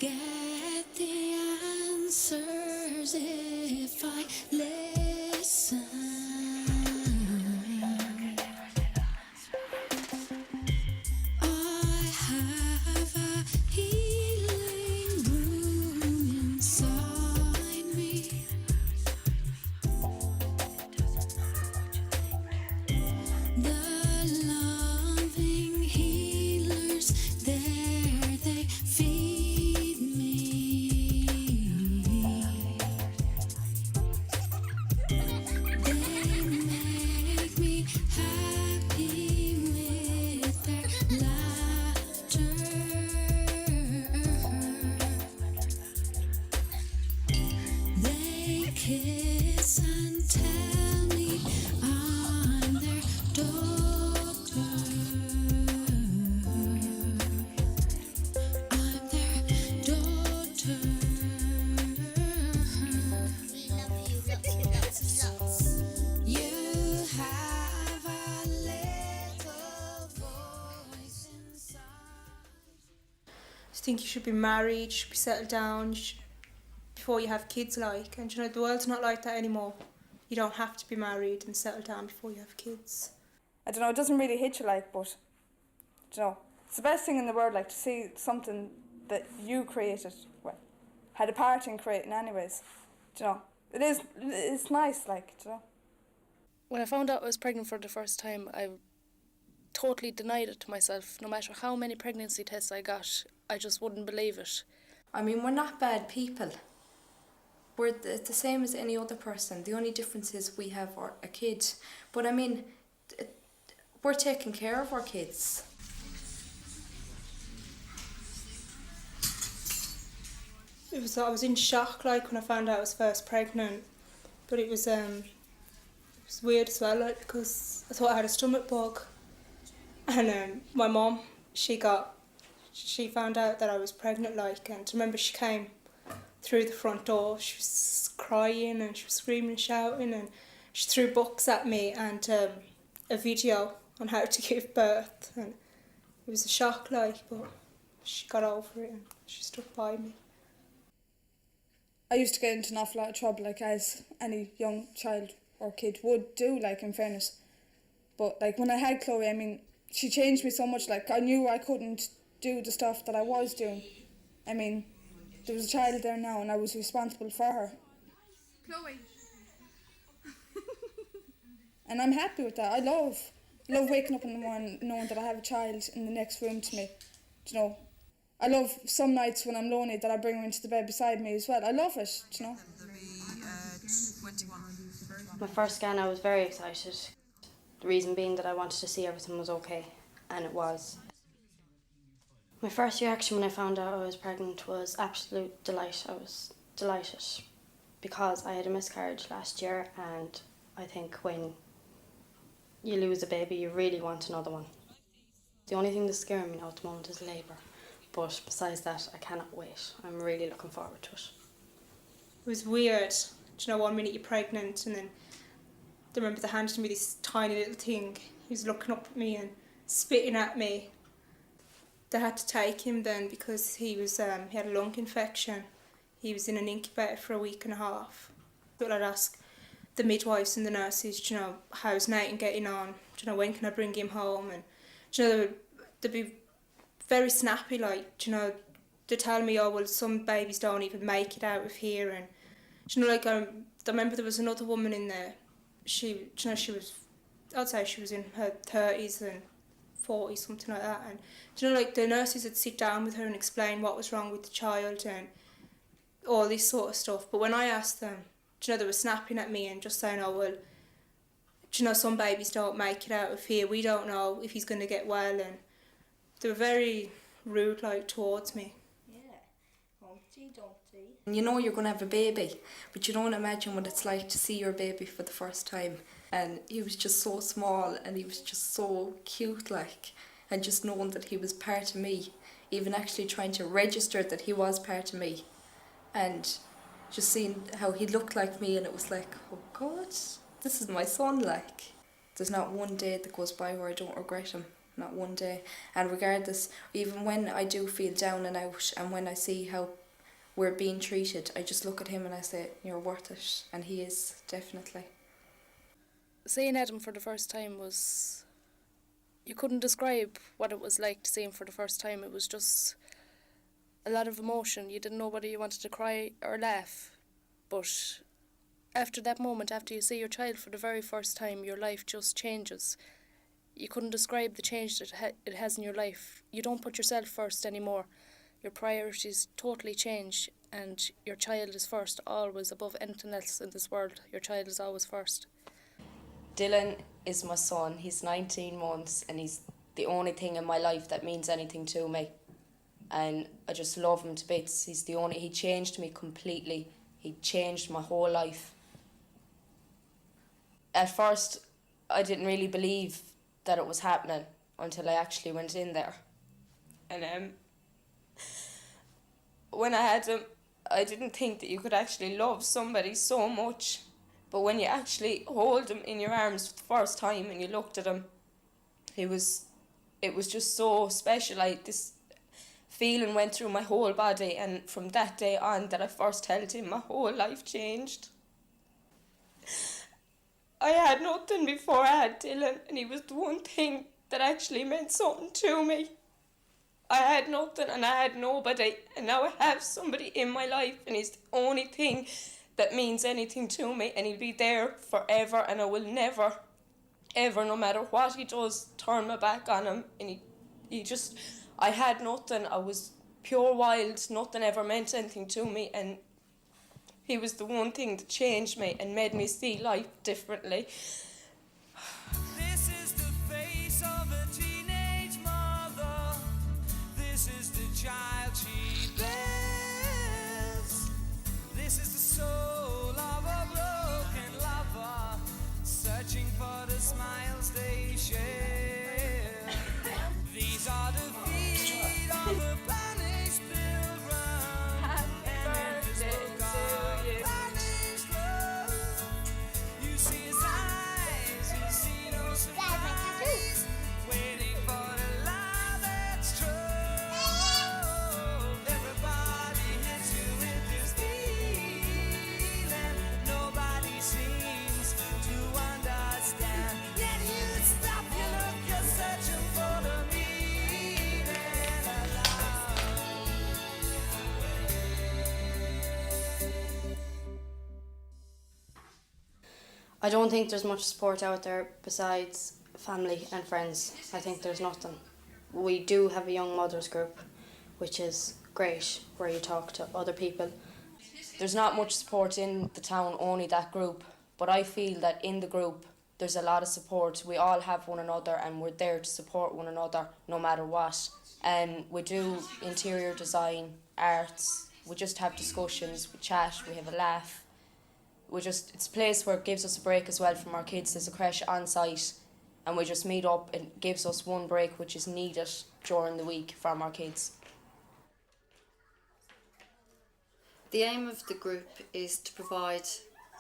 get the answers if I listen. I have a healing room inside me. The loving healers, there they feed me. They make me happy with their laughter. They kiss and tell me I'm their doctor. I'm their daughter. You have a little voice inside. I think you should be married, you should be settled down before you have kids, like. And the world's not like that anymore. You don't have to be married and settle down before you have kids. I don't know, it doesn't really hit you like, but it's the best thing in the world, like, to see something that you created, well, had a part in creating anyways. It's nice, like. When I found out I was pregnant for the first time, I totally denied it to myself. No matter how many pregnancy tests I got, I just wouldn't believe it. I mean, we're not bad people. We're the same as any other person. The only difference is we have a kid. But I mean, we're taking care of our kids. I was in shock, like, when I found out I was first pregnant. But it was weird as well, like, because I thought I had a stomach bug. And my mum, she found out that I was pregnant, like, and I remember she came through the front door. She was crying and she was screaming and shouting, and she threw books at me and a video on how to give birth, and it was a shock, like, but she got over it and she stuck by me. I used to get into an awful lot of trouble, like, as any young child or kid would do, like, in fairness. But, like, when I had Chloe, I mean, she changed me so much. Like, I knew I couldn't do the stuff that I was doing. I mean, there was a child there now and I was responsible for her. Chloe. And I'm happy with that. I love waking up in the morning knowing that I have a child in the next room to me. I love some nights when I'm lonely that I bring her into the bed beside me as well. I love it, My first scan, I was very excited. The reason being that I wanted to see everything was okay, and it was. My first reaction when I found out I was pregnant was absolute delight. I was delighted because I had a miscarriage last year, and I think when you lose a baby, you really want another one. The only thing that's scaring me now at the moment is labour, but besides that, I cannot wait. I'm really looking forward to it. It was weird. 1 minute you're pregnant, and then I remember they handed me this tiny little thing. He was looking up at me and spitting at me. They had to take him then because he had a lung infection. He was in an incubator for a week and a half. But I'd ask the midwives and the nurses, how's Nathan getting on? When can I bring him home? And they'd be very snappy, like, they tell me, oh, well, some babies don't even make it out of here. And I remember there was another woman in there. She I'd say she was in her 30s and 40s, something like that. And the nurses would sit down with her and explain what was wrong with the child and all this sort of stuff. But when I asked them, they were snapping at me and just saying, oh, well, some babies don't make it out of here. We don't know if he's going to get well. And they were very rude, like, towards me. You know you're going to have a baby, but you don't imagine what it's like to see your baby for the first time. And he was just so small and he was just so cute, like, and just knowing that he was part of me, even actually trying to register that he was part of me, and just seeing how he looked like me, and it was like, oh God, this is my son, like. There's not one day that goes by where I don't regret him. not one day. And regardless, even when I do feel down and out, and when I see how we're being treated, I just look at him and I say, you're worth it. And he is, definitely. Seeing Adam for the first time was... You couldn't describe what it was like to see him for the first time. It was just a lot of emotion. You didn't know whether you wanted to cry or laugh. But after that moment, after you see your child for the very first time, your life just changes. You couldn't describe the change that it has in your life. You don't put yourself first anymore. Your priorities totally change, and your child is first, always, above anything else in this world. Your child is always first. Dylan is my son. He's 19 months and he's the only thing in my life that means anything to me. And I just love him to bits. He changed me completely. He changed my whole life. At first, I didn't really believe that it was happening until I actually went in there. And when I had him, I didn't think that you could actually love somebody so much. But when you actually hold him in your arms for the first time and you looked at him, it was just so special. This feeling went through my whole body, and from that day on that I first held him, my whole life changed. I had nothing before I had Dylan, and he was the one thing that actually meant something to me. I had nothing and I had nobody, and now I have somebody in my life, and he's the only thing that means anything to me, and he'll be there forever, and I will never, ever, no matter what he does, turn my back on him. And I had nothing. I was pure wild. Nothing ever meant anything to me, and he was the one thing that changed me and made me see life differently. This is the face of a teenage mother. This is the child she bears. This is the soul of a broken lover, searching for the smiles they share. These are the feet of a banished pilgrim. And in this book of banished love, you see his eyes, you see no surprise, waiting for the love that's true. Everybody hits you with this feeling nobody seems to understand. Yet you stop, you look, you're searching for the meaning of love. I don't think there's much support out there besides family and friends. I think there's nothing. We do have a young mothers group, which is great, where you talk to other people. There's not much support in the town, only that group. But I feel that in the group, there's a lot of support. We all have one another and we're there to support one another no matter what. We do interior design, arts, we just have discussions, we chat, we have a laugh. It's a place where it gives us a break as well from our kids. There's a creche on site and we just meet up. It gives us one break which is needed during the week from our kids. The aim of the group is to provide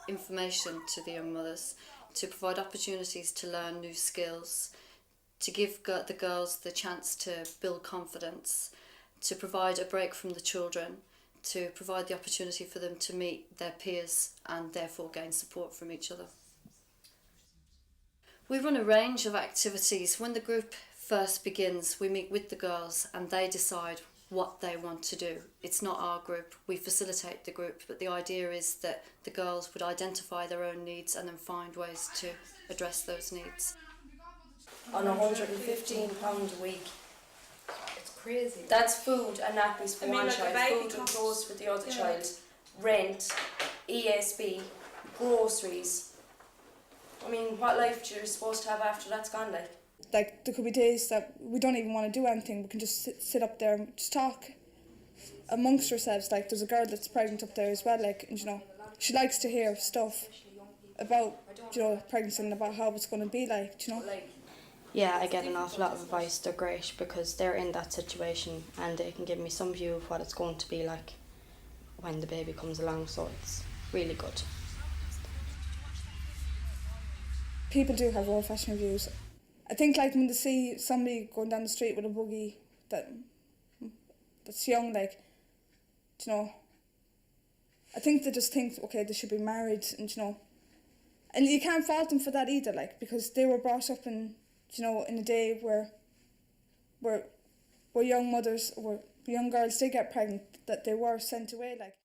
information to the young mothers, to provide opportunities to learn new skills, to give the girls the chance to build confidence, to provide a break from the children, to provide the opportunity for them to meet their peers and therefore gain support from each other. We run a range of activities. When the group first begins, we meet with the girls and they decide what they want to do. It's not our group, we facilitate the group, but the idea is that the girls would identify their own needs and then find ways to address those needs. On £115 a week. It's crazy. That's food and nappies for one like child, a baby food and costs- clothes for the other yeah. child, rent, ESB, groceries. I mean, what life you're supposed to have after that's gone like? Like, there could be days that we don't even want to do anything. We can just sit up there and just talk amongst ourselves. Like, there's a girl that's pregnant up there as well, like, and, she likes to hear stuff about, pregnancy and about how it's going to be like, Yeah, I get an awful lot of advice. They're great because they're in that situation and they can give me some view of what it's going to be like when the baby comes along, so it's really good. People do have old-fashioned views I think like when they see somebody going down the street with a buggy that's young, like, you know, I think they just think, okay, they should be married, and you know, and you can't fault them for that either, like, because they were brought up in, you know, in a day where young mothers or young girls did get pregnant, that they were sent away, like.